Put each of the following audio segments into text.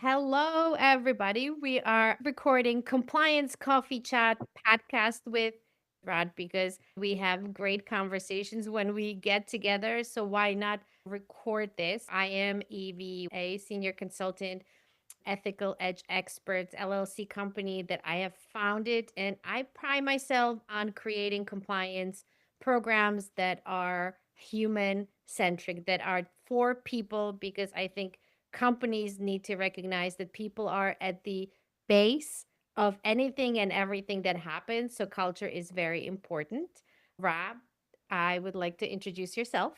Hello, everybody. We are recording Compliance Coffee Chat podcast with Rod because we have great conversations when we get together. So, why not record this? I am Evie, a senior consultant Ethical Edge Experts LLC company that I have founded. And I pride myself on creating compliance programs that are human centric, that are for people, because I think companies need to recognize that people are at the base of anything and everything that happens. So culture is very important. Rob, I would like to introduce yourself.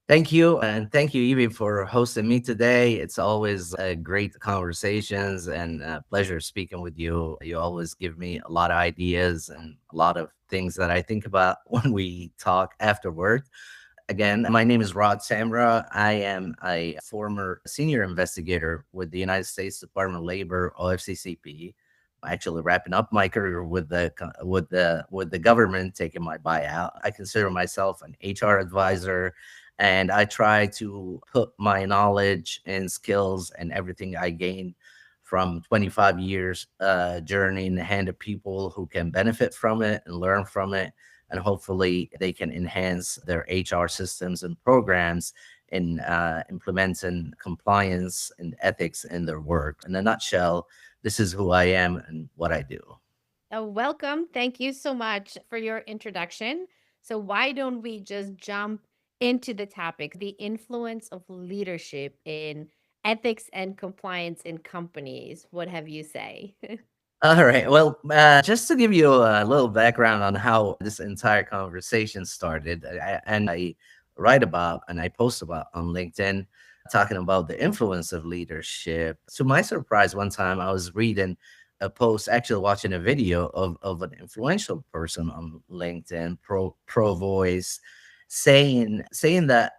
Thank you, and thank you, Evie, for hosting me today. It's always great conversations and pleasure speaking with you. You always give me a lot of ideas and a lot of things that I think about when we talk afterward. Again, my name is Rod Samra. I am a former senior investigator with the United States Department of Labor, OFCCP. Actually, wrapping up my career with the government, taking my buyout. I consider myself an HR advisor, and I try to put my knowledge and skills and everything I gained from 25 years journey in the hand of people who can benefit from it and learn from it, and hopefully they can enhance their HR systems and programs in implementing compliance and ethics in their work. In a nutshell, this is who I am and what I do. Welcome. Thank you so much for your introduction. So, why don't we just jump into the topic, the influence of leadership in ethics and compliance in companies? What have you say? All right. Well, just to give you a little background on how this entire conversation started, and I write about and I post about on LinkedIn, talking about the influence of leadership. To my surprise, one time I was reading a post, actually watching a video of an influential person on LinkedIn, Pro Voice, saying that,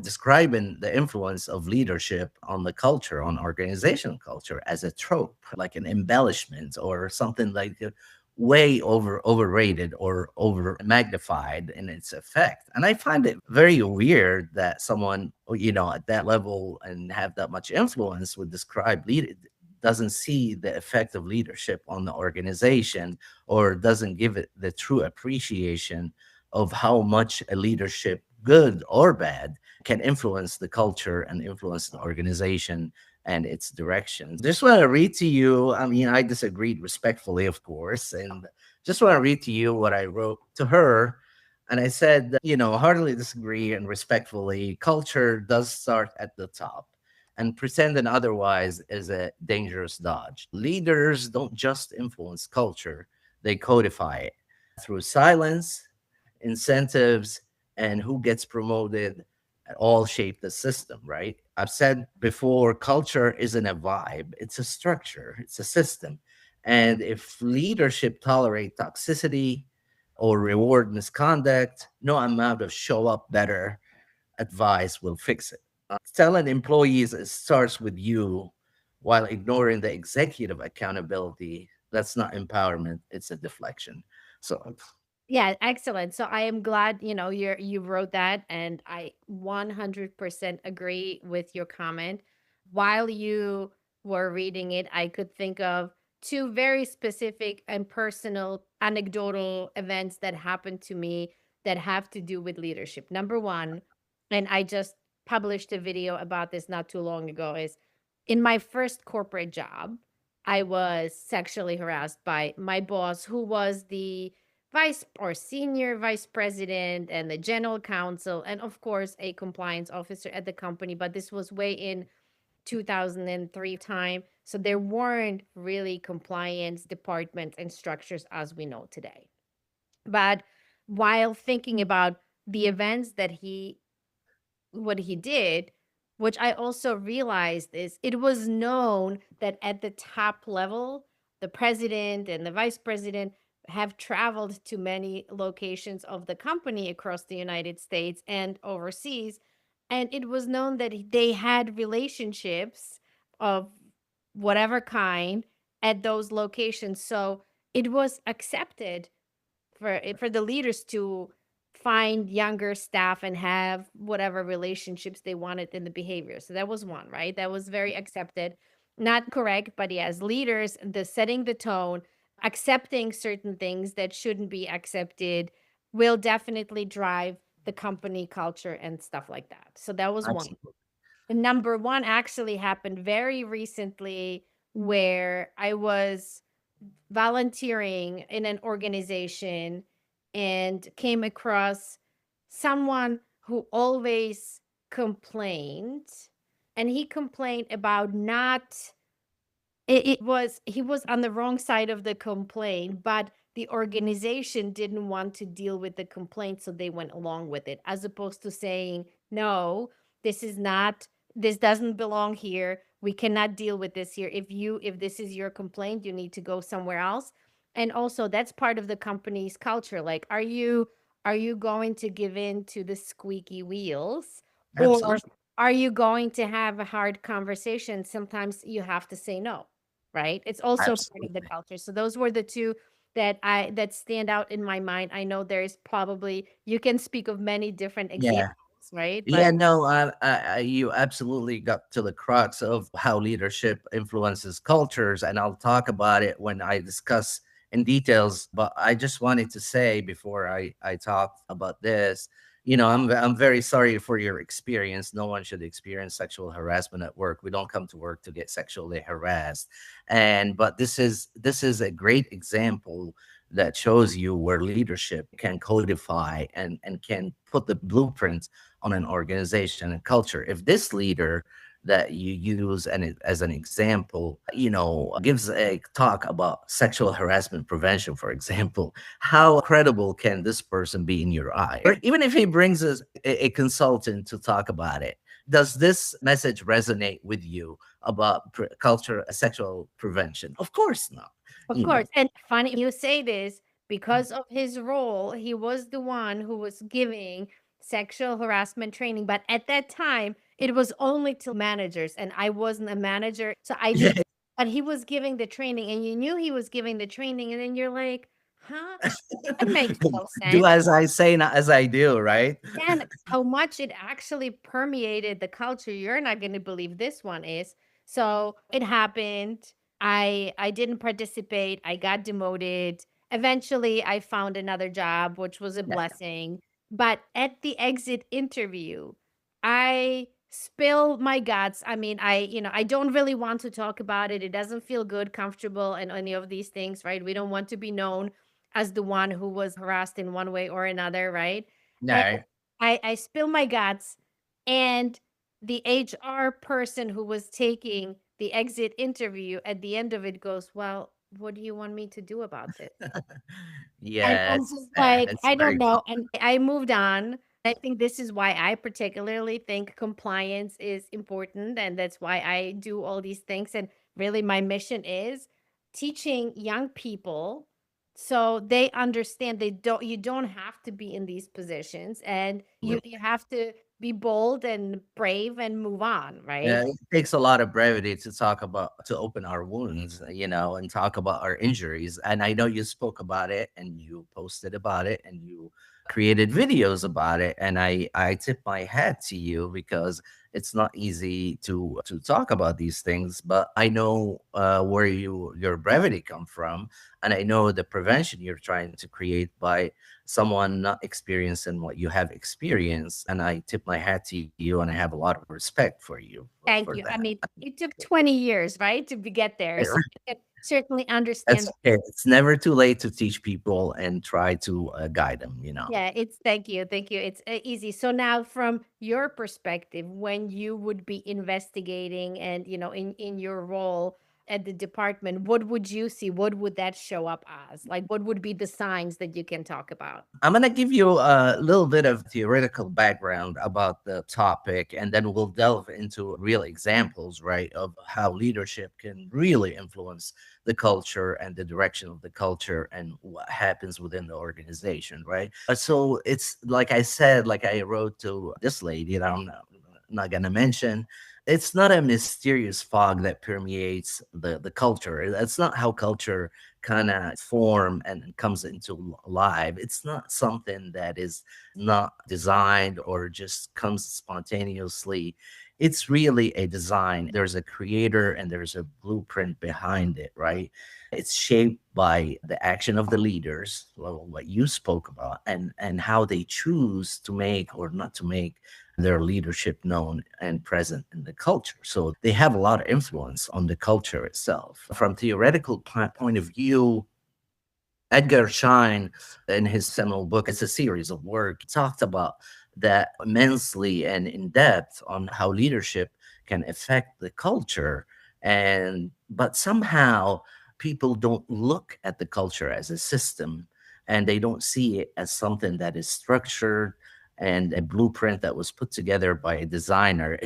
describing the influence of leadership on the culture, on organizational culture, as a trope, like an embellishment or something like way overrated or over magnified in its effect. And I find it very weird that someone, at that level and have that much influence would describe lead doesn't see the effect of leadership on the organization, or doesn't give it the true appreciation of how much a leadership, good or bad, can influence the culture and influence the organization and its direction. Just want to read to you. I mean, I disagreed respectfully, of course, and just want to read to you what I wrote to her. And I said, heartily disagree and respectfully, culture does start at the top. And pretending otherwise is a dangerous dodge. Leaders don't just influence culture, they codify it through silence, incentives, and who gets promoted all shape the system, right? I've said before, culture isn't a vibe, it's a structure, it's a system. And if leadership tolerate toxicity or reward misconduct, no amount of show up better advice will fix it. Telling employees it starts with you while ignoring the executive accountability, that's not empowerment, it's a deflection. So Yeah, excellent. So I am glad, you wrote that, and I 100% agree with your comment. While you were reading it, I could think of two very specific and personal anecdotal events that happened to me that have to do with leadership. Number one, and I just published a video about this not too long ago, is in my first corporate job, I was sexually harassed by my boss, who was the vice or senior vice president and the general counsel, and of course a compliance officer at the company. But this was way in 2003 time, so there weren't really compliance departments and structures as we know today. But while thinking about the events that he what he did, which I also realized is it was known that at the top level, the president and the vice president have traveled to many locations of the company across the United States and overseas. And it was known that they had relationships of whatever kind at those locations. So it was accepted for the leaders to find younger staff and have whatever relationships they wanted in the behavior. So that was one, right? That was very accepted. not correct, but yes, leaders, the setting the tone, accepting certain things that shouldn't be accepted will definitely drive the company culture and stuff like that. So that was one. Absolutely. And number one actually happened very recently where I was volunteering in an organization and came across someone who always complained. And he complained about not it was he was on the wrong side of the complaint, but the organization didn't want to deal with the complaint, so they went along with it, as opposed to saying, "No, this is not this doesn't belong here. We cannot deal with this here. If this is your complaint, you need to go somewhere else." And also, that's part of the company's culture. Like, are you going to give in to the squeaky wheels, or Absolutely. are you going to have a hard conversation? Sometimes you have to say no, right? It's also part of the Absolutely. culture. So those were the two that stand out in my mind. I know there's probably you can speak of many different examples, Yeah. right? But Yeah, no, you absolutely got to the crux of how leadership influences cultures, and I'll talk about it when I discuss in details. But I just wanted to say before I talk about this, I'm very sorry for your experience. No one should experience sexual harassment at work. We don't come to work to get sexually harassed, and but this is a great example that shows you where leadership can codify and can put the blueprint on an organization and culture. If this leader that you use as an example, gives a talk about sexual harassment prevention, for example, how credible can this person be in your eye? Or even if he brings us a consultant to talk about it, does this message resonate with you about culture, sexual prevention? Of course not. of You course, know, and funny you say this because of his role, he was the one who was giving sexual harassment training. But at that time, it was only to managers, and I wasn't a manager. So I yeah. did, but he was giving the training, and you knew he was giving the training, and then you're like, huh? That makes no Do sense. as I say, not as I do, right? And how much it actually permeated the culture, you're not gonna believe this one is. So, it happened. I didn't participate, I got demoted. Eventually, I found another job, which was a Yeah. blessing. But at the exit interview, I spill my guts. I mean, I don't really want to talk about it. It doesn't feel good, comfortable, and any of these things, right? We don't want to be known as the one who was harassed in one way or another, right? And No. I spill my guts, and the HR person who was taking the exit interview at the end of it goes, "Well, what do you want me to do about this?" And Yeah, I'm it's just sad. like, It's "I don't very know," common. and I moved on. I think this is why I particularly think compliance is important, and that's why I do all these things, and really my mission is teaching young people so they understand you don't have to be in these positions, and you have to be bold and brave and move on, right? It takes a lot of brevity to talk about to open our wounds, and talk about our injuries. And I know you spoke about it and you posted about it and you created videos about it. And I tip my hat to you because it's not easy to talk about these things. But I know where your brevity come from, and I know the prevention you're trying to create by someone not experiencing what you have experienced. And I tip my hat to you, and I have a lot of respect for you Thank for you. I that. mean, it took 20 years, right, to be get there, Right, so right. you can certainly That's understand. okay. It's never too late to teach people and try to guide them. Yeah, it's thank you, thank you. It's easy. So now, from your perspective, when you would be investigating and in your role at the department, what would you see? What would that show up as? Like, what would be the signs that you can talk about? I'm going to give you a little bit of theoretical background about the topic, and then we'll delve into real examples, right, of how leadership can really influence the culture and the direction of the culture and what happens within the organization, right? So it's like I said, like I wrote to this lady that I'm not going to mention. It's not a mysterious fog that permeates the culture. That's not how culture kind of form and comes into life. It's not something that is not designed or just comes spontaneously. it's really a design. There's a creator and there's a blueprint behind it, right? It's shaped by the action of the leaders, well, what you spoke about, and how they choose to make or not to make their leadership known and present in the culture. So they have a lot of influence on the culture itself. From theoretical point of view, Edgar Schein, in his seminal book, it's a series of work, talked about that immensely and in depth on how leadership can affect the culture. And but somehow people don't look at the culture as a system, and they don't see it as something that is structured and a blueprint that was put together by a designer.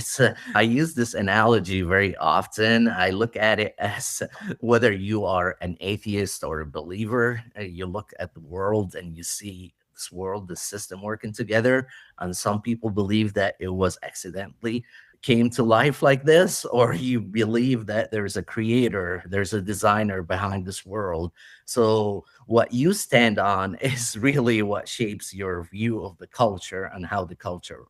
I use this analogy very often. I look at it as whether you are an atheist or a believer, you look at the world and you see this world, this system working together. And some people believe that it was accidentally came to life like this, or you believe that there's a creator, there's a designer behind this world. So what you stand on is really what shapes your view of the culture and how the culture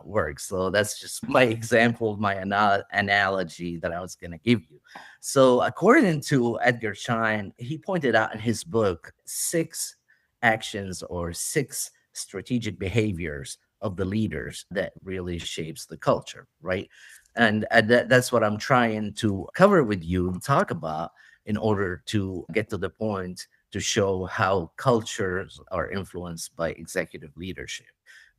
works. So that's just my example, my analogy that I was going to give you. So, according to Edgar Schein, he pointed out in his book six actions or six strategic behaviors of the leaders that really shapes the culture, right? And that's what I'm trying to cover with you and talk about in order to get to the point to show how cultures are influenced by executive leadership.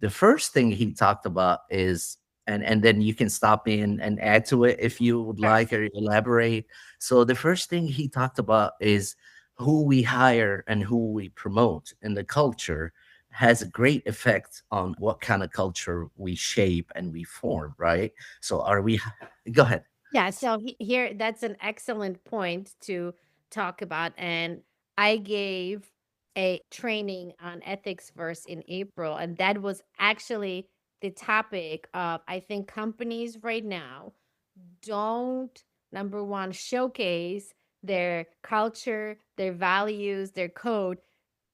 The first thing he talked about is, and then you can stop me and add to it if you would Sure. like or elaborate. So the first thing he talked about is who we hire and who we promote in the culture has a great effect on what kind of culture we shape and we form, right? So are we, go ahead. Yeah, so here that's an excellent point to talk about. And I gave a training on ethics first in April, and that was actually the topic of I think companies right now don't, number one, showcase their culture, their values, their code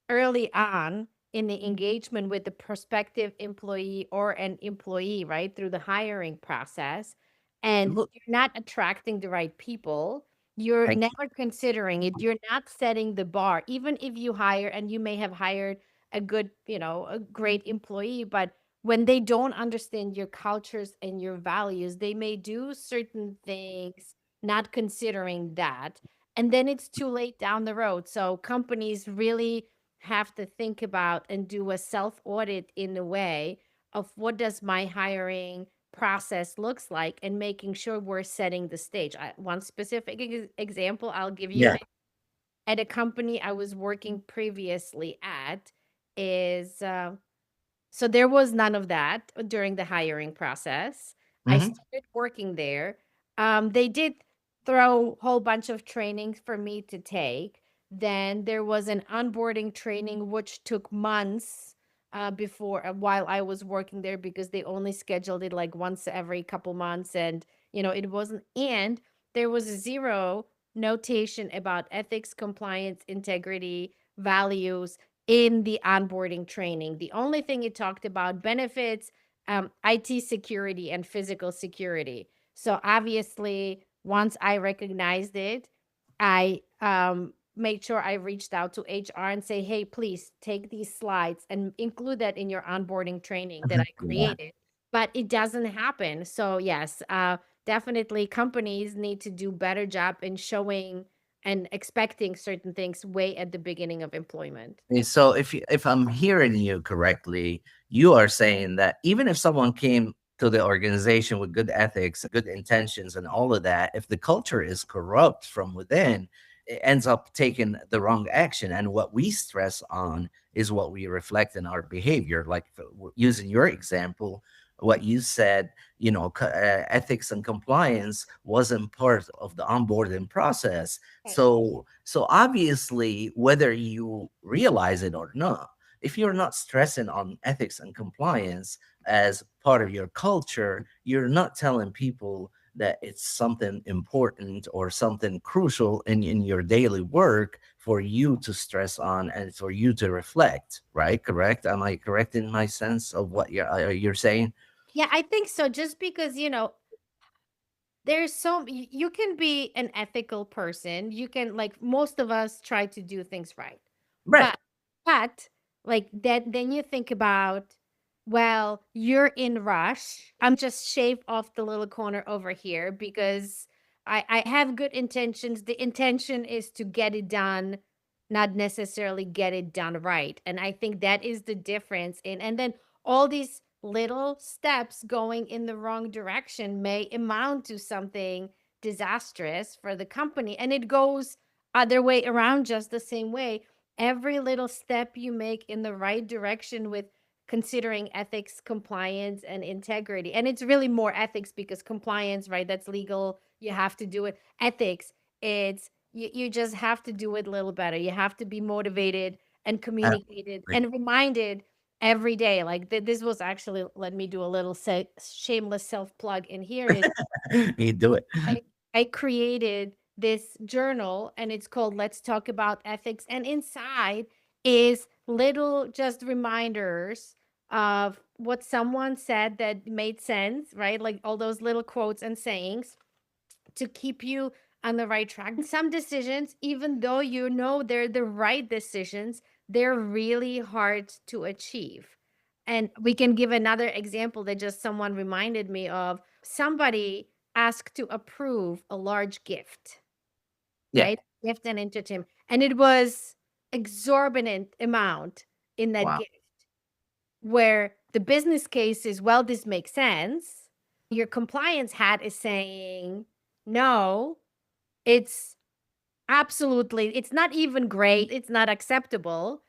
early on in the engagement with the prospective employee or an employee, right, through the hiring process, and Look, you're not attracting the right people, you're thank you. never considering it, you're not setting the bar, even if you hire and you may have hired a good, a great employee, but when they don't understand your cultures and your values, they may do certain things not considering that. And then it's too late down the road. So companies really have to think about and do a self audit in a way of what does my hiring process looks like and making sure we're setting the stage. One specific example I'll give you Yeah. at a company I was working previously at is so there was none of that during the hiring process. I Hmm. started working there. They did throw a whole bunch of trainings for me to take. Then there was an onboarding training, which took months before while I was working there because they only scheduled it like once every couple months. And, it wasn't, and there was zero notation about ethics, compliance, integrity, values in the onboarding training. The only thing it talked about benefits, IT security, and physical security. So obviously, once I recognized it, I made sure I reached out to HR and say, "Hey, please take these slides and include that in your onboarding training that I Yeah. created." But it doesn't happen. So yes, definitely companies need to do better job in showing and expecting certain things way at the beginning of employment. So if I'm hearing you correctly, you are saying that even if someone came to the organization with good ethics, good intentions, and all of that, if the culture is corrupt from within, it ends up taking the wrong action. And what we stress on is what we reflect in our behavior. Like using your example, what you said, ethics and compliance wasn't part of the onboarding process. Right. So obviously, whether you realize it or not, if you're not stressing on ethics and compliance as part of your culture, you're not telling people that it's something important or something crucial in your daily work for you to stress on and for you to reflect, right? Correct? Am I correct in my sense of what you're saying? Yeah, I think so. Just because, There's you can be an ethical person. You can, like, most of us try to do things right. Right. But like that, then you think about, well, you're in rush. I'm just shave off the little corner over here because I have good intentions. The intention is to get it done, not necessarily get it done right. And I think that is the difference in, and then all these little steps going in the wrong direction may amount to something disastrous for the company. And it goes other way around just the same way. Every little step you make in the right direction with considering ethics, compliance, and integrity. And it's really more ethics because compliance, right? That's legal. You have to do it. Ethics, it's you just have to do it a little better. You have to be motivated and communicated Absolutely. and reminded every day. Like this was actually, let me do a little shameless self plug in here is You do it. I I created this journal and it's called Let's Talk About Ethics. And inside is little just reminders of what someone said that made sense, right? Like all those little quotes and sayings to keep you on the right track. Some decisions, even though you know they're the right decisions, they're really hard to achieve. And we can give another example that just someone reminded me of. Somebody asked to approve a large gift, Yeah. right? Gift and entertainment. And it was exorbitant amount in that Wow. gift where the business case is, well, this makes sense. Your compliance hat is saying, no, it's absolutely, it's not even great, it's not acceptable,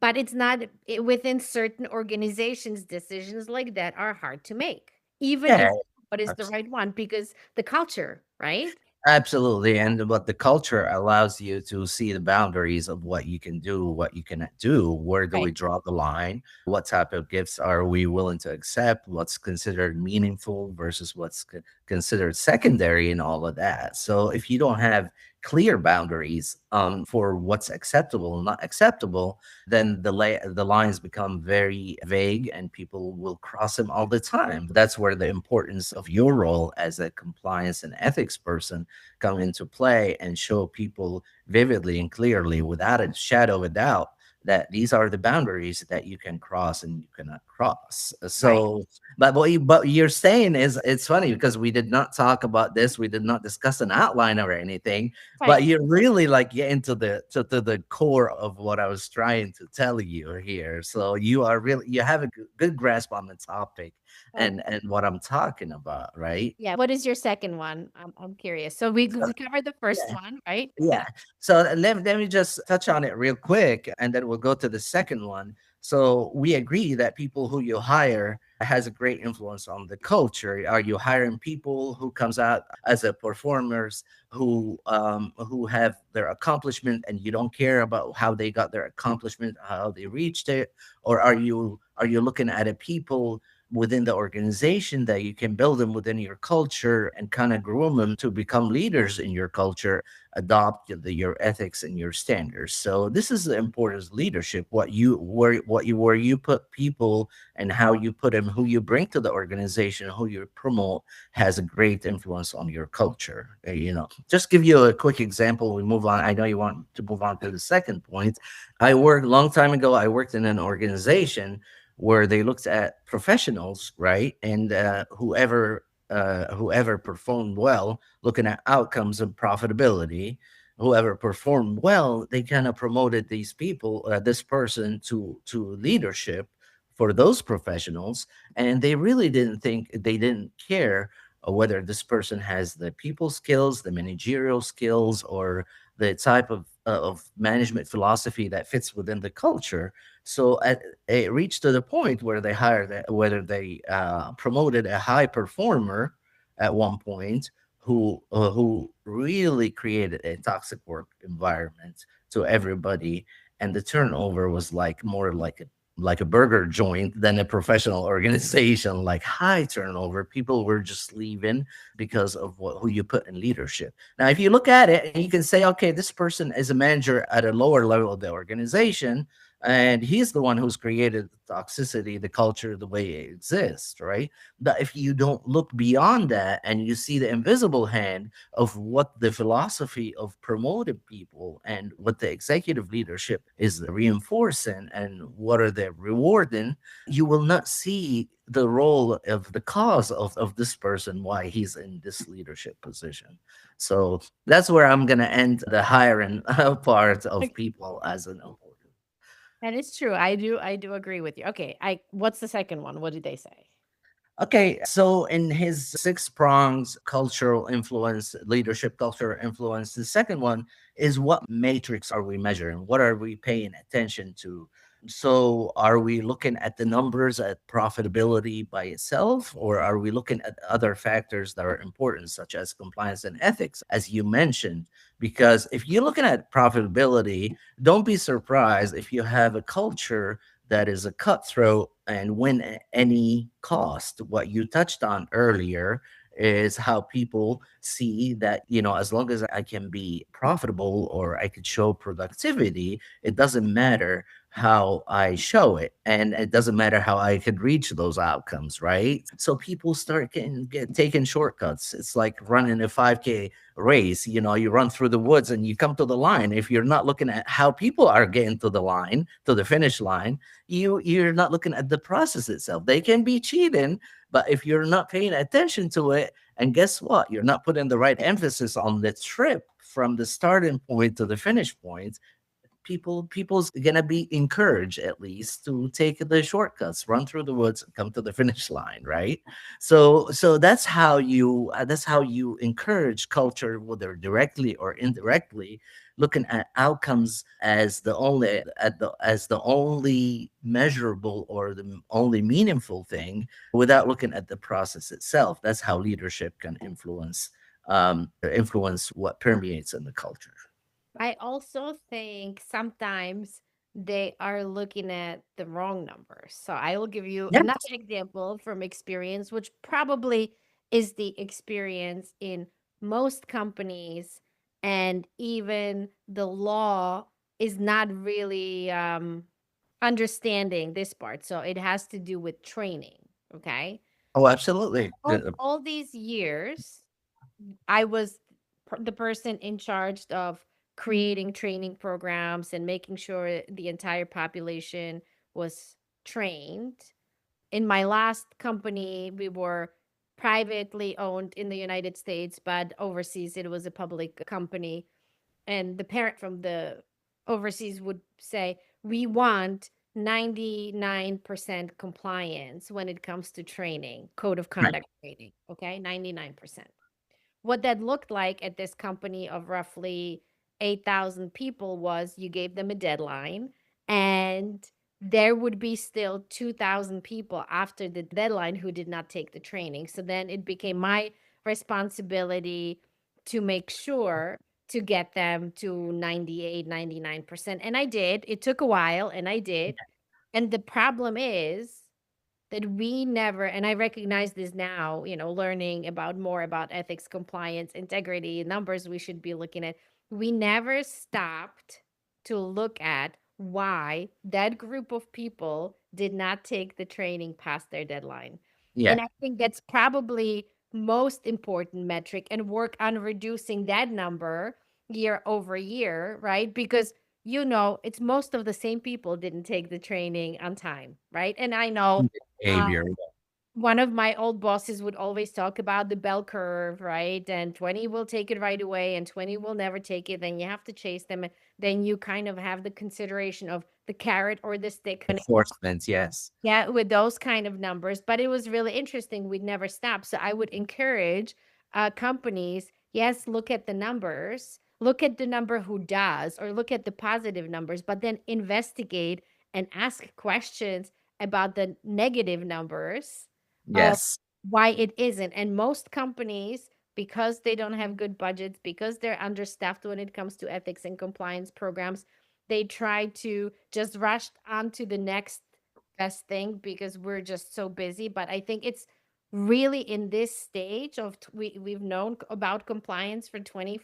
but it's not within certain organizations, decisions like that are hard to make, even Yeah. if what is the right one, because the culture, right? Absolutely. And what the culture allows you to see the boundaries of what you can do, what you cannot do. Where do we Right. draw the line? What type of gifts are we willing to accept? What's considered meaningful versus what's considered secondary and all of that. So if you don't have clear boundaries for what's acceptable and not acceptable, then the lines become very vague and people will cross them all the time. That's where the importance of your role as a compliance and ethics person come into play and show people vividly and clearly without a shadow of a doubt that these are the boundaries that you can cross and you cannot cross. Right. So, but what you're saying is it's funny because we did not talk about this, we did not discuss an outline or anything, but Right. you're really like get into to the core of what I was trying to tell you here. So you are really you have a good grasp on the topic Oh, and what I'm talking about, right? yeah. What is your second one? I'm curious. So we covered the first Yeah. one, right? Yeah. So let me just touch on it real quick and then we'll go to the second one. So we agree that people who you hire has a great influence on the culture. Are you hiring people who comes out as a performers who have their accomplishment and you don't care about how they got their accomplishment, how they reached it? Or are you looking at a people within the organization that you can build them within your culture and kind of groom them to become leaders in your culture, adopt your ethics and your standards. So this is the importance of leadership. Where you put people and how you put them, who you bring to the organization, who you promote, has a great influence on your culture. Just give you a quick example. We move on. I know you want to move on to the second point. I worked a long time ago. I worked in an organization where they looked at professionals, right? And whoever performed well, looking at outcomes and profitability, whoever performed well, they kind of promoted these people, this person to leadership for those professionals, and they didn't care whether this person has the people skills, the managerial skills, or the type of management philosophy that fits within the culture. So it reached to the point where they hired, whether they promoted a high performer at one point who really created a toxic work environment to everybody, and the turnover was like more like a burger joint than a professional organization. Like high turnover, people were just leaving because of who you put in leadership. Now, if you look at it, and you can say, okay, this person is a manager at a lower level of the organization, And he's the one who's created the toxicity, the culture, the way it exists, right? But if you don't look beyond that and you see the invisible hand of what the philosophy of promoted people and what the executive leadership is reinforcing and what are they rewarding, you will not see the role of the cause of this person, why he's in this leadership position. So that's where I'm going to end the hiring part of people as an important. And it's true. I do agree with you. Okay, I what's the second one? What did they say? Okay, so in his six prongs, cultural influence, leadership cultural influence, the second one is what matrix are we measuring? What are we paying attention to? So are we looking at the numbers at profitability by itself, or are we looking at other factors that are important, such as compliance and ethics, as you mentioned? Because if you're looking at profitability, don't be surprised if you have a culture that is a cutthroat and win at any cost. What you touched on earlier is how people see that, as long as I can be profitable or I could show productivity, it doesn't matter how I show it. And it doesn't matter how I could reach those outcomes, right? So people start taking shortcuts. It's like running a 5K race. You run through the woods and you come to the line. If you're not looking at how people are getting to the line, to the finish line, you're not looking at the process itself. They can be cheating, but if you're not paying attention to it, and guess what, you're not putting the right emphasis on the trip from the starting point to the finish point, people's gonna be encouraged at least to take the shortcuts, run through the woods and come to the finish line, right? So that's how you encourage culture, whether directly or indirectly, looking at outcomes as the only measurable or the only meaningful thing, without looking at the process itself. That's how leadership can influence what permeates in the culture. I also think sometimes they are looking at the wrong numbers. So I will give you Yeah. another example from experience, which probably is the experience in most companies, and even the law is not really understanding this part. So it has to do with training. Okay. Oh, absolutely. All these years, I was the person in charge of creating training programs and making sure the entire population was trained. In my last company, we were privately owned in the United States, but overseas it was a public company. And the parent from the overseas would say, we want 99% compliance when it comes to training, code of Right. conduct training. Okay, 99%. What that looked like at this company of roughly 8,000 people was you gave them a deadline, and there would be still 2,000 people after the deadline who did not take the training. So then it became my responsibility to make sure to get them to 98, 99%. And I did. It took a while, and I did. And the problem is that we never, and I recognize this now, learning about more about ethics, compliance, integrity, numbers we should be looking at. We never stopped to look at why that group of people did not take the training past their deadline. Yeah. And I think that's probably most important metric, and work on reducing that number year over year, right? Because it's most of the same people didn't take the training on time, right? And I know uh, Behavior. one of my old bosses would always talk about the bell curve, right? And 20 will take it right away, and 20 will never take it. Then you have to chase them. And then you kind of have the consideration of the carrot or the stick. Enforcement, yes. Yeah, with those kind of numbers. But it was really interesting. We'd never stop. So I would encourage companies, yes, look at the numbers, look at the number who does, or look at the positive numbers, but then investigate and ask questions about the negative numbers of Yes. why it isn't. And most companies, because they don't have good budgets, because they're understaffed when it comes to ethics and compliance programs, they try to just rush on to the next best thing because we're just so busy. But I think it's really in this stage of we've known about compliance for 20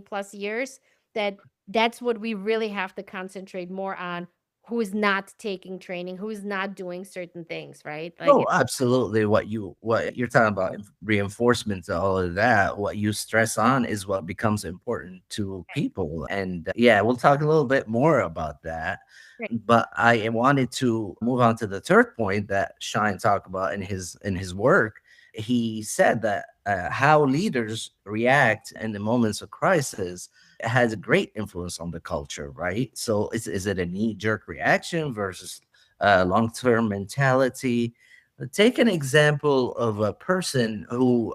plus years, that that's what we really have to concentrate more on. who is not taking training, who is not doing certain things, right? Like, Oh, absolutely. What you're talking about reinforcement to all of that, what you stress on is what becomes important to people. And yeah, we'll talk a little bit more about that. great. But I wanted to move on to the third point that Shine talked about in his work. He said that how leaders react in the moments of crisis has a great influence on the culture, right? So is it a knee jerk reaction versus long term mentality? Take an example of a person who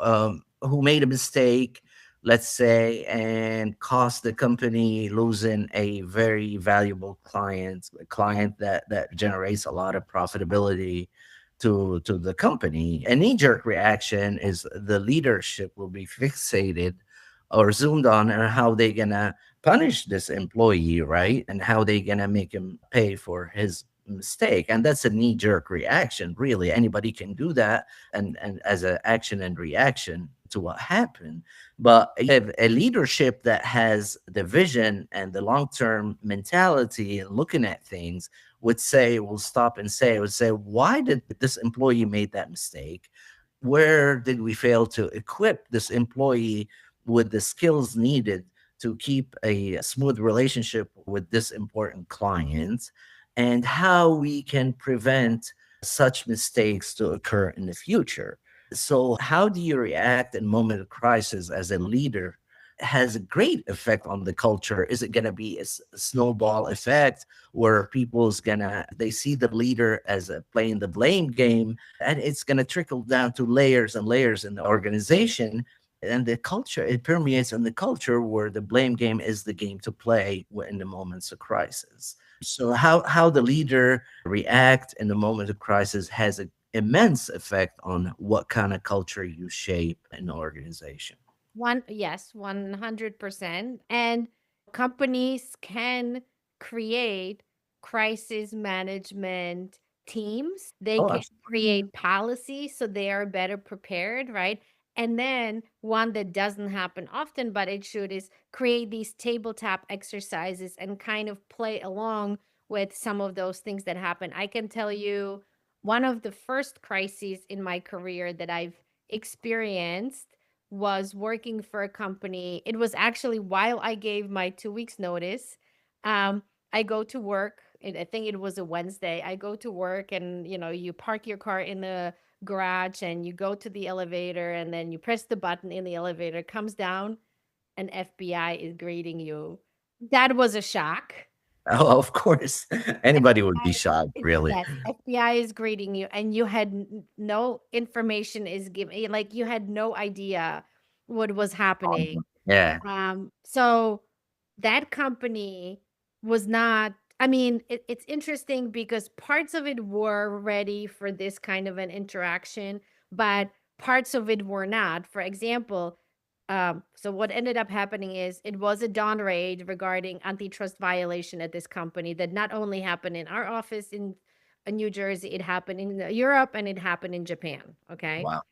made a mistake, let's say, and cost the company losing a very valuable client, a client that generates a lot of profitability to the company. A knee-jerk reaction is the leadership will be fixated or zoomed on how they gonna punish this employee, right? And how they gonna make him pay for his mistake. And that's a knee-jerk reaction. Really, anybody can do that, and as an action and reaction to what happened. But a leadership that has the vision and the long-term mentality and looking at things would say, will stop and say, would say, why did this employee made that mistake? Where did we fail to equip this employee with the skills needed to keep a smooth relationship with this important client, and how we can prevent such mistakes to occur in the future? So how do you react in moment of crisis as a leader has a great effect on the culture. Is it going to be a snowball effect where people's gonna they see the leader as playing the blame game, and it's going to trickle down to layers and layers in the organization, and the culture, it permeates in the culture where the blame game is the game to play in the moments of crisis. So how the leader react in the moment of crisis has an immense effect on what kind of culture you shape in the organization. Yes, 100%. And companies can create crisis management teams. They Oh, can absolutely. create policies so they are better prepared, right? And then one that doesn't happen often, but it should, is create these tabletop exercises and kind of play along with some of those things that happen. I can tell you one of the first crises in my career that I've experienced was working for a company. It was actually while I gave my 2 weeks notice. Um, I go to work. I think it was a Wednesday. I go to work, and you park your car in the garage and you go to the elevator, and then you press the button in the elevator, comes down, and FBI is greeting you. That was a shock. Oh, of course. Anybody would be FBI shocked, really. Yes, FBI is greeting you, and you had no information is given, like, you had no idea what was happening. Yeah. So that company was not, I mean, it's interesting because parts of it were ready for this kind of an interaction, but parts of it were not. For example, so what ended up happening is it was a dawn raid regarding antitrust violation at this company that not only happened in our office in New Jersey, it happened in Europe and it happened in Japan. Okay. Wow.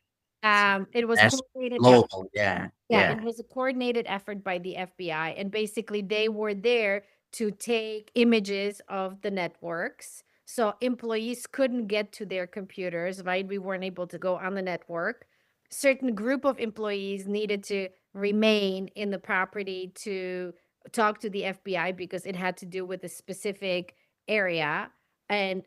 So It was national, coordinated. Yeah, global. Yeah. yeah, it Yeah. was a coordinated effort by the FBI, and basically they were there to take images of the networks. So employees couldn't get to their computers, right? We weren't able to go on the network. Certain group of employees needed to remain in the property to talk to the FBI because it had to do with a specific area, and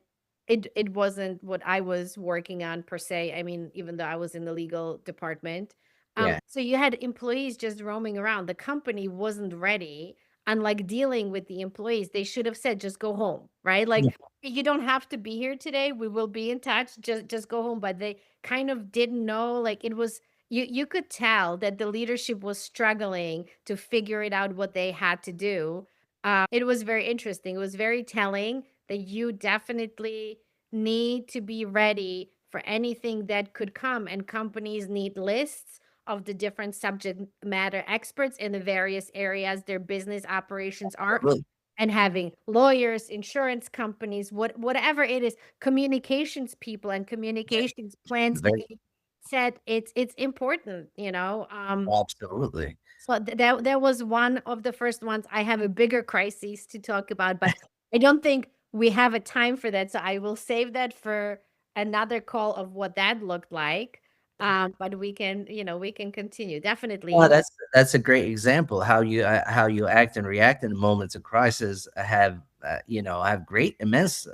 it wasn't what I was working on per se. I mean, even though I was in the legal department, Yeah. so you had employees just roaming around. The company wasn't ready. Unlike dealing with the employees, they should have said, just go home, right? Yeah. Like, you don't have to be here today. We will be in touch. Just go home. But they kind of didn't know. Like, it was, you could tell that the leadership was struggling to figure it out what they had to do. It was very interesting. It was very telling that you definitely need to be ready for anything that could come, and companies need lists of the different subject matter experts in the various areas their business operations are, Really. and having lawyers, insurance companies, whatever it is, communications people and Yeah. communications plans to Very be set. It's important, absolutely. so that was one of the first ones. I have a bigger crisis to talk about, but I don't think we have a time for that. So I will save that for another call of what that looked like. But we can, we can continue. Well, Definitely. that's a great example how you act and react in moments of crisis have have great immense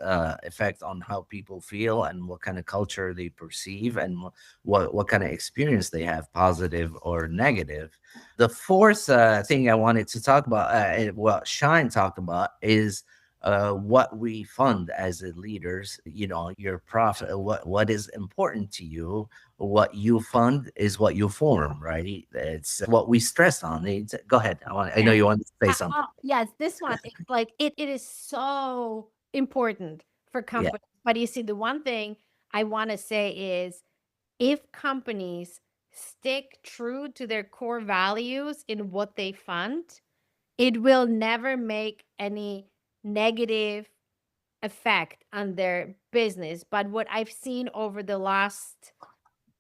effect on how people feel and what kind of culture they perceive and what kind of experience they have, positive or negative. The fourth thing I wanted to talk about, what Shine talked about, is what we fund as a leaders. Your profit, what is important to you. What you fund is what you form, right? It's what we stress on. Go ahead. I know Yeah. you want to say something. Yes, this one, like it is so important for Yeah. companies. But you see, the one thing I want to say is if companies stick true to their core values in what they fund, it will never make any negative effect on their business. But what I've seen over the last,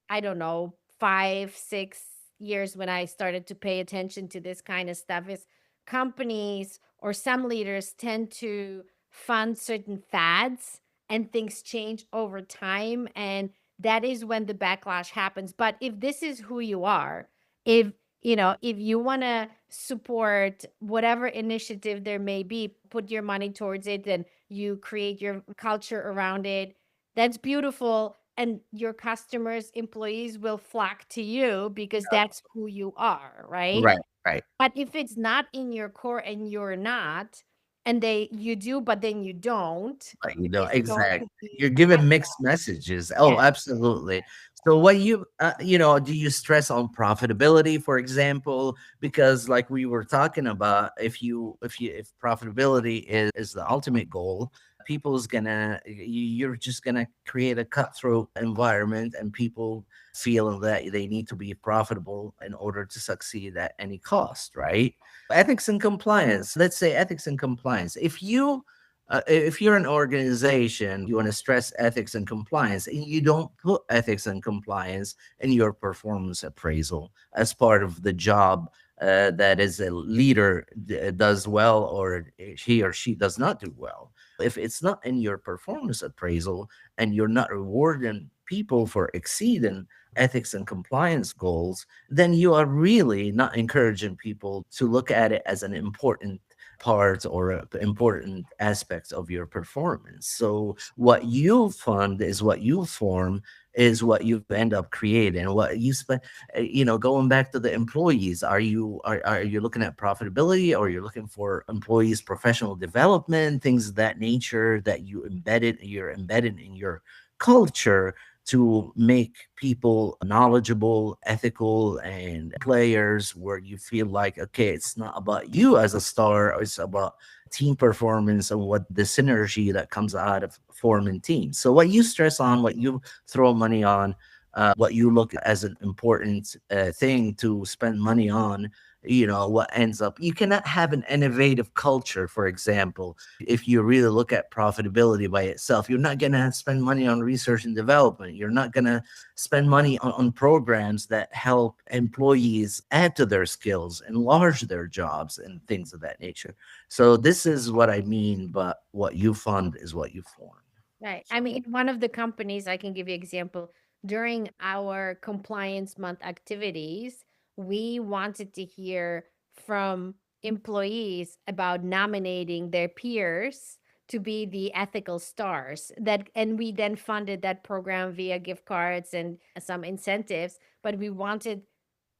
I don't know, 5, 6 years when I started to pay attention to this kind of stuff is companies or some leaders tend to fund certain fads and things change over time. And that is when the backlash happens. But if this is who you are, if if you want to support whatever initiative there may be, put your money towards it and you create your culture around it, that's beautiful, and your customers, employees will flock to you because that's who you are, right? Right. Right. But if it's not in your core and you're not, and you do, but then you don't, Right, it's going exactly. to be You're a giving mixed backlash. messages. Oh, Yeah. absolutely. So what do you stress on profitability, for example? Because like we were talking about, if profitability is the ultimate goal, you're just gonna create a cutthroat environment and people feel that they need to be profitable in order to succeed at any cost, right? Ethics and compliance. Let's say ethics and compliance. If you're an organization, you want to stress ethics and compliance, and you don't put ethics and compliance in your performance appraisal as part of the job that is a leader does well, or he or she does not do well. If it's not in your performance appraisal and you're not rewarding people for exceeding ethics and compliance goals, then you are really not encouraging people to look at it as an important part or important aspects of your performance. So what you fund is what you form, is what you end up creating. What you spend, going back to the employees, are you looking at profitability, or you're looking for employees' professional development, things of that nature that you're embedded in your culture to make people knowledgeable, ethical, and players where you feel like, okay, it's not about you as a star, it's about team performance and what the synergy that comes out of forming teams. So, what you stress on, what you throw money on, what you look as an important thing to spend money on, what ends up, you cannot have an innovative culture, for example, if you really look at profitability by itself. You're not going to spend money on research and development. You're not going to spend money on programs that help employees add to their skills, enlarge their jobs, and things of that nature. So this is what I mean, but what you fund is what you form. Right. I mean, one of the companies, I can give you example, during our compliance month activities, we wanted to hear from employees about nominating their peers to be the ethical stars. That and we then funded that program via gift cards and some incentives, but we wanted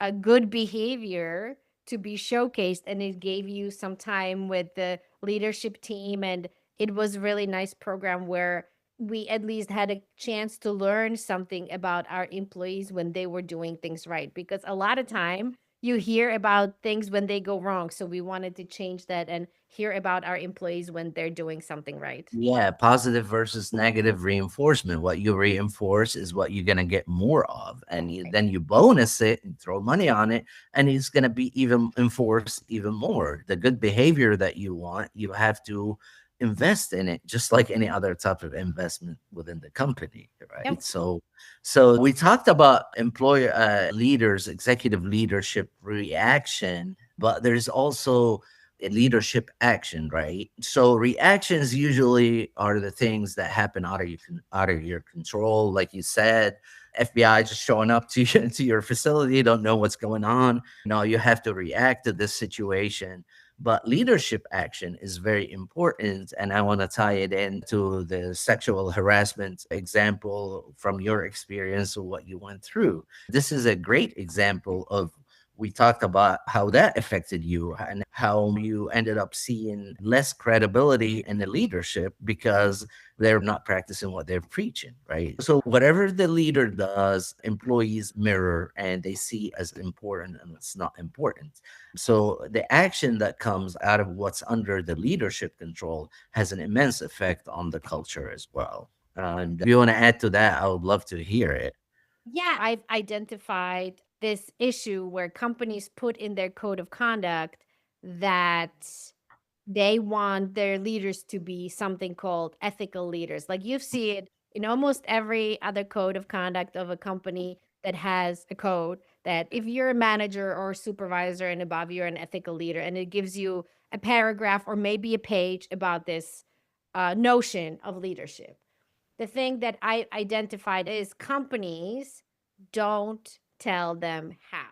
a good behavior to be showcased, and it gave you some time with the leadership team, and it was a really nice program where we at least had a chance to learn something about our employees when they were doing things right, because a lot of time you hear about things when they go wrong, so we wanted to change that and hear about our employees when they're doing something right. Yeah, positive versus negative reinforcement. What you reinforce is what you're going to get more of. And then you bonus it and throw money on it, and it's going to be even enforced even more. The good behavior that you want, you have to invest in it, just like any other type of investment within the company, Yep. right? So we talked about employer leaders, executive leadership reaction, but there's also leadership action, right? So reactions usually are the things that happen out of your control, like you said. FBI just showing up to you to your facility, don't know what's going on. No, you have to react to this situation. But leadership action is very important, and I want to tie it into the sexual harassment example from your experience of what you went through. This is a great example of, we talked about how that affected you and how you ended up seeing less credibility in the leadership because they're not practicing what they're preaching, right? So whatever the leader does, employees mirror and they see as important and it's not important. So the action that comes out of what's under the leadership control has an immense effect on the culture as well. And if you want to add to that, I would love to hear it. Yeah, I've identified this issue where companies put in their code of conduct that they want their leaders to be something called ethical leaders. Like you see it in almost every other code of conduct of a company that has a code that if you're a manager or supervisor and above, you're an ethical leader, and it gives you a paragraph or maybe a page about this notion of leadership. The thing that I identified is companies don't tell them how.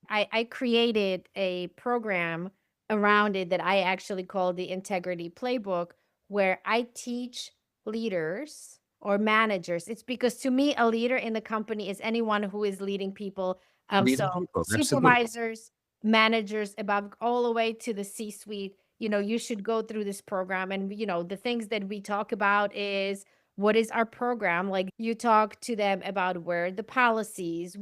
I created a program around it that I actually call the Integrity Playbook, where I teach leaders or managers. It's because to me, a leader in the company is anyone who is leading people. So Leading people, absolutely. supervisors, managers, above all the way to the C-suite. You should go through this program. And the things that we talk about is what is our program? Like you talk to them about where the policies,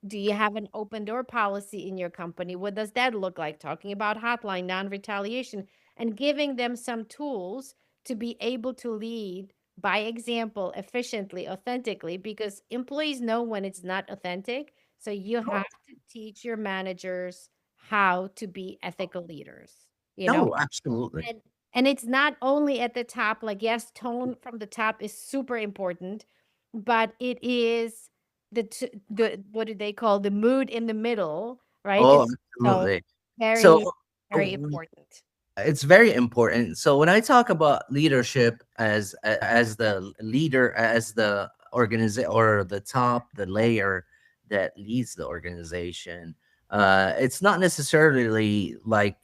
do you have an open door policy in your company? What does that look like? Talking about hotline, non retaliation, and giving them some tools to be able to lead by example efficiently, authentically, because employees know when it's not authentic. So you have to teach your managers how to be ethical leaders, you know? No, absolutely. And it's not only at the top, like yes, tone from the top is super important, but it is the what do they call the mood in the middle, right? Oh, It's so absolutely. So very, very uh, important. it's very important. So when I talk about leadership as the leader, as the organization or the top, the layer that leads the organization, it's not necessarily like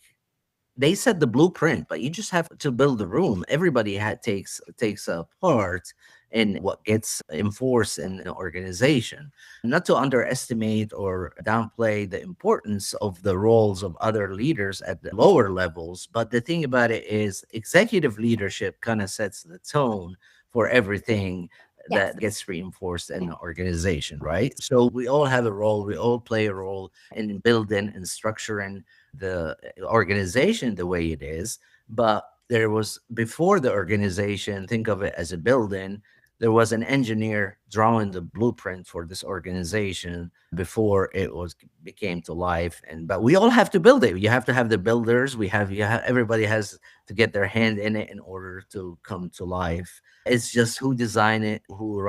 they set the blueprint, but you just have to build the room. Everybody takes a part in what gets enforced in an organization. Not to underestimate or downplay the importance of the roles of other leaders at the lower levels, but the thing about it is executive leadership kind of sets the tone for everything Yes. that gets reinforced in the organization, right? So we all have a role, we all play a role in building and structuring the organization the way it is. But there was, before the organization, think of it as a building, there was an engineer drawing the blueprint for this organization before it was became to life. And but we all have to build it. You have to have the builders. Everybody has to get their hand in it in order to come to life. It's just who design it, who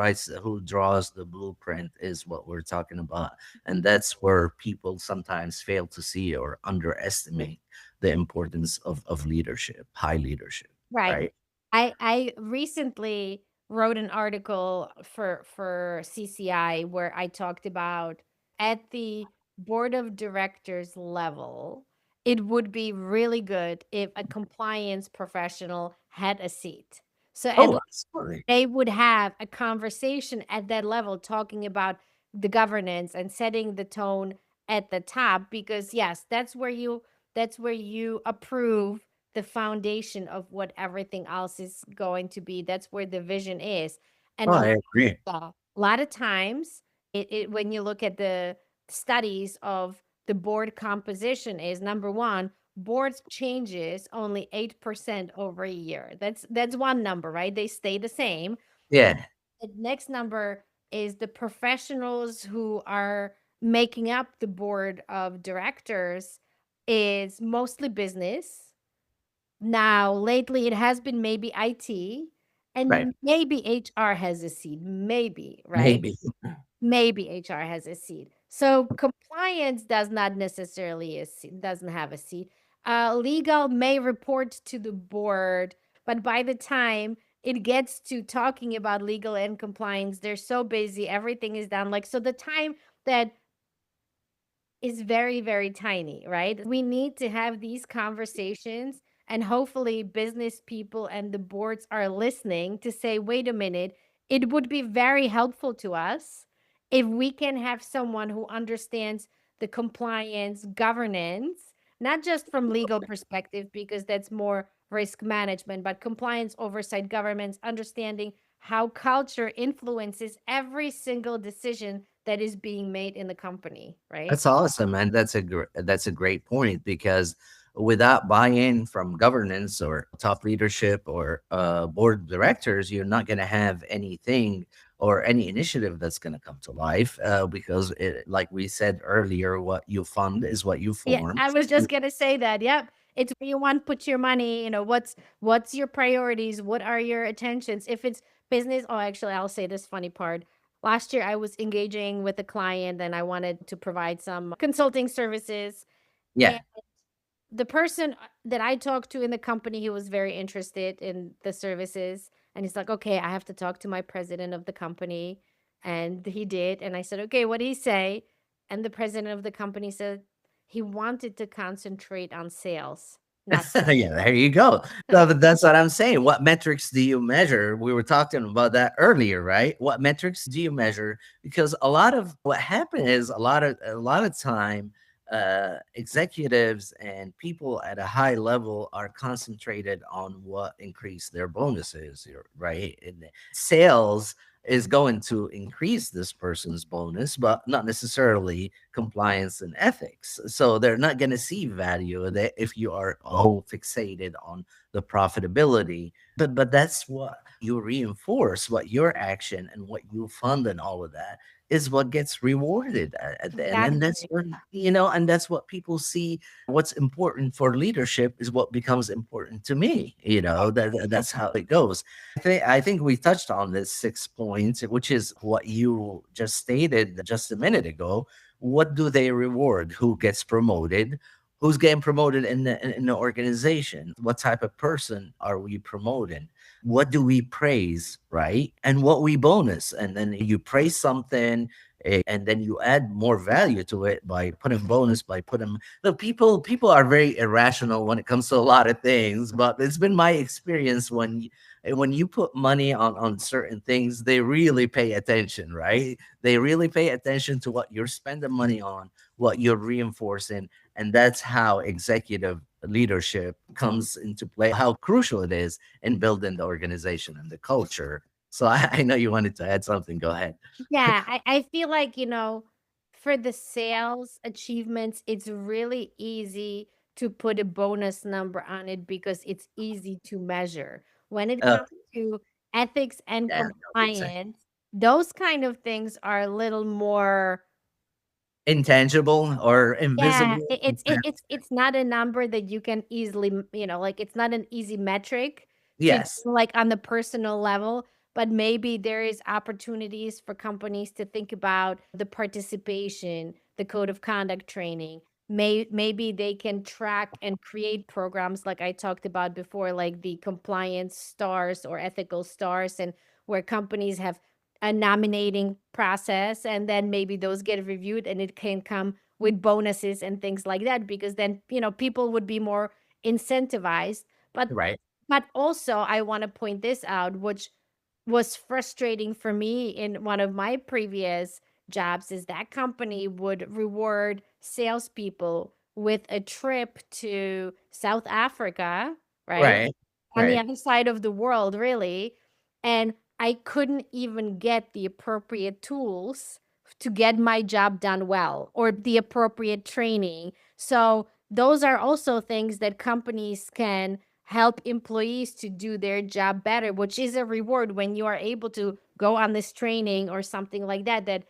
draws the blueprint is what we're talking about. And that's where people sometimes fail to see or underestimate the importance of leadership, high leadership, Right. right? I recently wrote an article for CCI where I talked about at the board of directors level, it would be really good if a compliance professional had a seat. So at Oh, least absolutely. they would have a conversation at that level talking about the governance and setting the tone at the top, because yes, that's where you approve the foundation of what everything else is going to be. That's where the vision is. Oh, And I agree. a lot of times, when you look at the studies of the board composition, is number one, boards changes only 8% over a year. That's one number, right? They stay the same. Yeah, The next number is the professionals who are making up the board of directors is mostly business. Now, lately, it has been maybe IT right. and maybe HR has a seat, maybe, right? Maybe. Maybe HR has a seat. So compliance does not necessarily doesn't have a seat. Legal may report to the board, but by the time it gets to talking about legal and compliance, they're so busy, everything is done. Like, so the time that is very, very tiny, right? We need to have these conversations, and hopefully, business people and the boards are listening to say, wait a minute, it would be very helpful to us if we can have someone who understands the compliance governance, not just from legal perspective, because that's more risk management, but compliance oversight governments, understanding how culture influences every single decision that is being made in the company, right? That's awesome, man. That's a great point because without buy-in from governance or top leadership or board of directors, you're not going to have anything or any initiative that's going to come to life. Because, like we said earlier, what you fund is what you Yeah, form. I was just gonna say that. Yep. It's where you want to put your money, what's your priorities, what are your attentions? If it's business, oh, actually, I'll say this funny part. Last year I was engaging with a client and I wanted to provide some consulting services. Yeah. The person that I talked to in the company, he was very interested in the services. And he's like, okay, I have to talk to my president of the company. And he did. And I said, okay, what did he say? And the president of the company said he wanted to concentrate on sales, not Yeah, there you go. No, but that's what I'm saying. What metrics do you measure? We were talking about that earlier, right? What metrics do you measure? Because a lot of what happened is a lot of time, executives and people at a high level are concentrated on what increase their bonuses, right? And sales is going to increase this person's bonus, but not necessarily compliance and ethics. So they're not going to see value that if you are all fixated on the profitability. But that's what you reinforce, what your action and what you fund and all of that is what gets rewarded at the end. And that's exactly. what, and that's what people see. What's important for leadership is what becomes important to me. That's how it goes. I think we touched on this 6 points, which is what you just stated just a minute ago. What do they reward? Who gets promoted? Who's getting promoted in the organization? What type of person are we promoting? What do we praise, right? And what we bonus? And then you praise something, and then you add more value to it by putting bonus, by putting look, people are very irrational when it comes to a lot of things, but it's been my experience when you put money on certain things, they really pay attention, right? They really pay attention to what you're spending money on, what you're reinforcing, and that's how executive leadership comes into play, how crucial it is in building the organization and the culture. So I know you wanted to add something. Go ahead. Yeah, I feel like, for the sales achievements, it's really easy to put a bonus number on it because it's easy to measure. When it Uh, comes to ethics and yeah, no, exactly. compliance, those kind of things are a little more. Intangible or Yeah, invisible. it's not a number that you can easily, like it's not an easy metric to do, Yes. like on the personal level, but maybe there is opportunities for companies to think about the participation, the code of conduct training. Maybe they can track and create programs like I talked about before, like the compliance stars or ethical stars, and where companies have a nominating process, and then maybe those get reviewed and it can come with bonuses and things like that, because then people would be more incentivized. but Right. but also I want to point this out, which was frustrating for me in one of my previous jobs, is that company would reward salespeople with a trip to South Africa, right, Right. on the Right. other side of the world, really. And I couldn't even get the appropriate tools to get my job done well, or the appropriate training. So, those are also things that companies can help employees to do their job better, which is a reward when you are able to go on this training or something like that, that,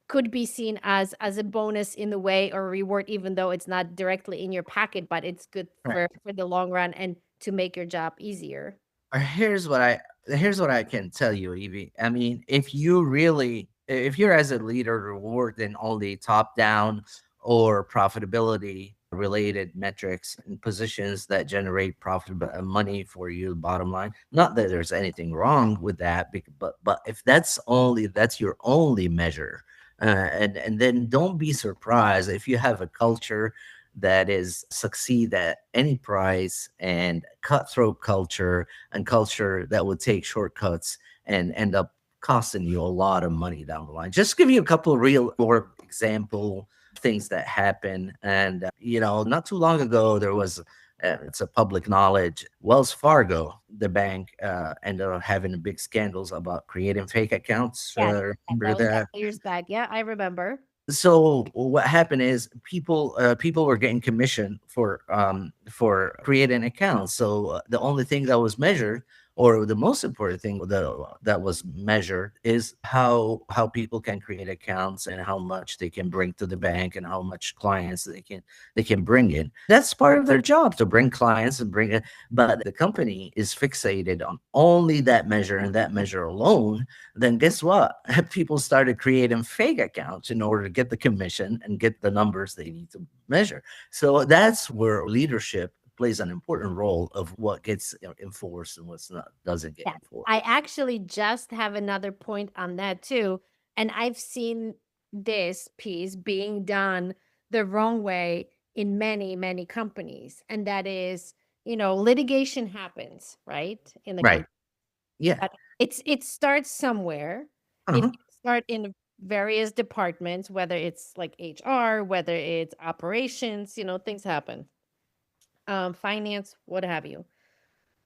could be seen as a bonus in the way, or reward, even though it's not directly in your packet, but it's good Right. for the long run and to make your job easier. Uh, Here's what I here's what I can tell you, Evie. I mean, if you're as a leader rewarding only top down or profitability, related metrics and positions that generate profit money for you, bottom line. Not that there's anything wrong with that, but if that's your only measure, and then don't be surprised if you have a culture that is succeed at any price, and cutthroat culture, and culture that would take shortcuts and end up costing you a lot of money down the line. Just give you a couple of real or example things that happen. And not too long ago, there was it's a public knowledge. Wells Fargo, the bank, ended up having big scandals about creating fake accounts. Yes, yes, Remember that was a that? couple years back. Yeah, I remember. So what happened is people were getting commission for creating accounts. So the only thing that was measured, or the most important thing that was measured, is how people can create accounts and how much they can bring to the bank and how much clients they can bring in. That's part of their job, to bring clients and bring it. But the company is fixated on only that measure and that measure alone. Then guess what? People started creating fake accounts in order to get the commission and get the numbers they need to measure. So that's where leadership plays an important role of what gets enforced and what's not doesn't get Yes. enforced. I actually just have another point on that too. And I've seen this piece being done the wrong way in many, many companies. And that is, litigation happens, right? In the Right. company. Yeah. But it starts somewhere. It Uh-huh. can start in various departments, whether it's like HR, whether it's operations, things happen. Finance, what have you.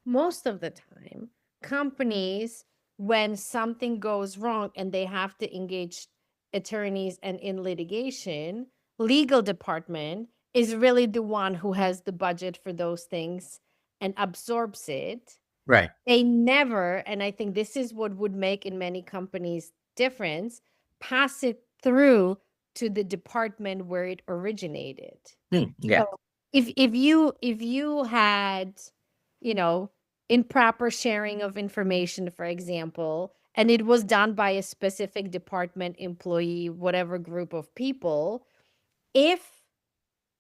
Most of the time, companies, when something goes wrong and they have to engage attorneys and in litigation, legal department is really the one who has the budget for those things and absorbs it. Right. They never, and I think this is what would make in many companies difference, pass it through to the department where it originated. Yeah. So if you had, you know, improper sharing of information, for example, and it was done by a specific department employee, whatever group of people, if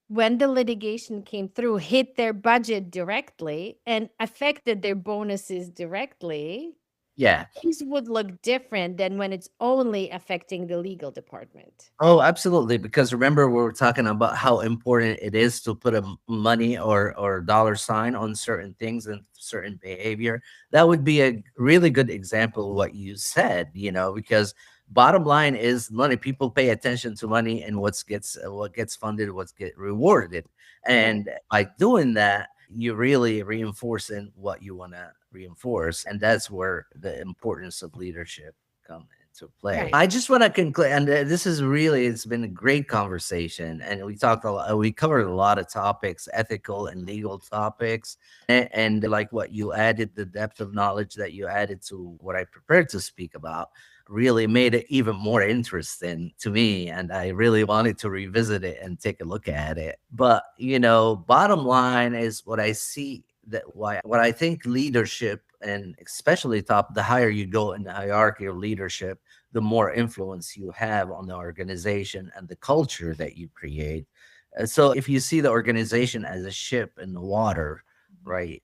when the litigation came through, hit their budget directly and affected their bonuses directly, Yeah. things would look different than when it's only affecting the legal department. Oh, absolutely. Because remember, we were talking about how important it is to put a money or dollar sign on certain things and certain behavior. That would be a really good example of what you said. Because bottom line is money. People pay attention to money and what gets funded, what's get rewarded, Right. and by doing that, you're really reinforcing what you want to reinforce, and that's where the importance of leadership comes to play. Right. I just want to conclude, and it's been a great conversation, and we covered a lot of topics, ethical and legal topics, and like what you added, the depth of knowledge that you added to what I prepared to speak about really made it even more interesting to me, and I really wanted to revisit it and take a look at it. But bottom line is what I see, that why what I think leadership, and especially the higher you go in the hierarchy of leadership, the more influence you have on the organization and the culture that you create. So if you see the organization as a ship in the water, right?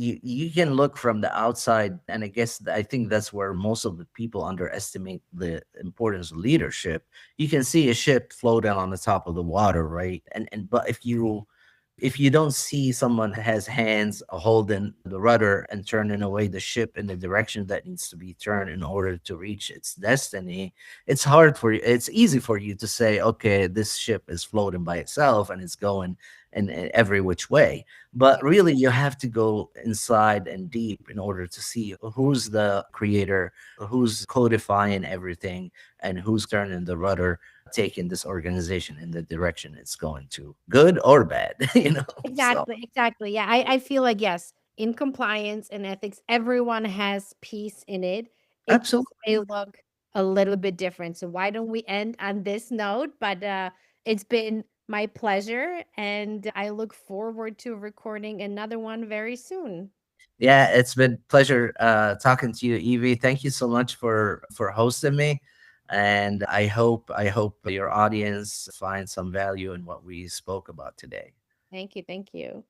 You can look from the outside, and I think that's where most of the people underestimate the importance of leadership. You can see a ship floating on the top of the water, right? And but if you don't see someone has hands holding the rudder and turning away the ship in the direction that needs to be turned in order to reach its destiny, it's easy for you to say, okay, this ship is floating by itself and it's going in every which way. But really, you have to go inside and deep in order to see who's the creator, who's codifying everything, and who's turning the rudder, taking this organization in the direction it's going to, good or bad. So Exactly, exactly. Yeah, I feel like yes, in compliance and ethics, everyone has peace in it. It just absolutely. may look a little bit different. So why don't we end on this note? But it's been my pleasure, and I look forward to recording another one very soon. Yeah, it's been pleasure talking to you, Evie. Thank you so much for hosting me. And I hope your audience finds some value in what we spoke about today. Thank you. Thank you.